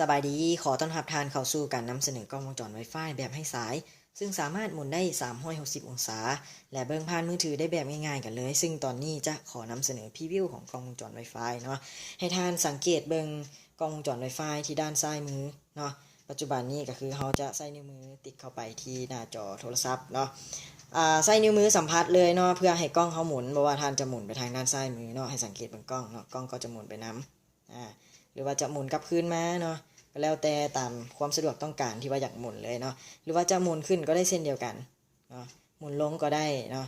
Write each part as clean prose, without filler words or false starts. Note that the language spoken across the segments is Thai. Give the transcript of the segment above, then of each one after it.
สบายดีขอต้อนรับทานเข้าสู่การนำเสนอกล้องวงจร Wi-Fi แบบให้สายซึ่งสามารถหมุนได้360องศาและเบิ่งผ่านมือถือได้แบบง่ายๆกันเลยซึ่งตอนนี้จะขอนำเสนอพรีวิวของกล้องวงจร Wi-Fi เนาะให้ทานสังเกตเบิ่งกล้องวงจร Wi-Fi ที่ด้านซ้ายมือเนาะปัจจุบันนี้ก็คือเราจะใส่นิ้วมือติดเข้าไปที่หน้าจอโทรศัพท์เนาะใส่นิ้วมือสัมผัสเลยเนาะเพื่อให้กล้องเขาหมุนบ่ว่าท่านจะหมุนไปทางด้านซ้ายมือเนาะให้สังเกตเบิ่งกล้องเนาะกล้องก็จะหมุนไปนํหรือว่าจะหมุนกลับคืนมาเนาะก็แล้วแต่ตามความสะดวกต้องการที่ว่าอยากหมุนเลยเนาะหรือว่าจะหมุนขึ้นก็ได้เช่นเดียวกันเนาะหมุนลงก็ได้เนาะ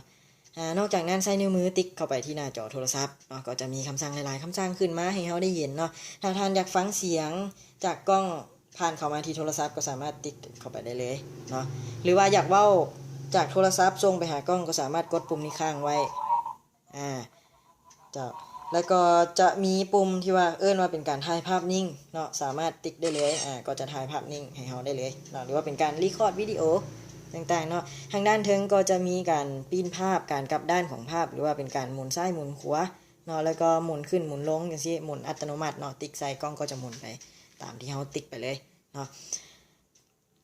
นอกจากนั้นใช้นิ้วมือติ๊กเข้าไปที่หน้าจอโทรศัพท์เนาะก็จะมีคำสั่งหลายๆคำสั่งขึ้นมาให้เราได้ยินเนาะถ้าท่านอยากฟังเสียงจากกล้องผ่านเข้ามาที่โทรศัพท์ก็สามารถติ๊กเข้าไปได้เลยเนาะหรือว่าอยากเว้าจากโทรศัพท์ส่งไปหากล้องก็สามารถกดปุ่มนี้ค้างไว้จะแล้วก็จะมีปุ่มที่ว่าว่าเป็นการถ่ายภาพนิ่งเนาะสามารถติ๊กได้เลยก็จะถ่ายภาพนิ่งให้เราได้เลยเนาะหรือว่าเป็นการรีคอร์ดวิดีโอต่างๆเนาะทางด้านเทิงก็จะมีการปีนภาพการกลับด้านของภาพหรือว่าเป็นการหมุนซ้ายหมุนขวาเนาะแล้วก็หมุนขึ้นหมุนลงอย่างที่หมุนอัตโนมัติเนาะติ๊กใส่กล้องก็จะหมุนไปตามที่เราติ๊กไปเลยเนาะ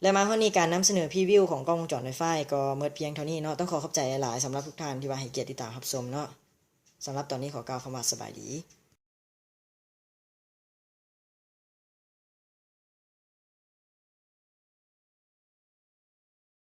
และมาวันนี้การนำเสนอพรีวิวของกล้องวงจร Wi-Fi ก็เมื่อเพียงเท่านี้เนาะต้องขอขอบใจหลายๆสำหรับทุกท่านที่ว่าให้เกียรติติดตามรับชมเนาะสำหรับตอนนี้ขอกล่าวคำว่าสบายดี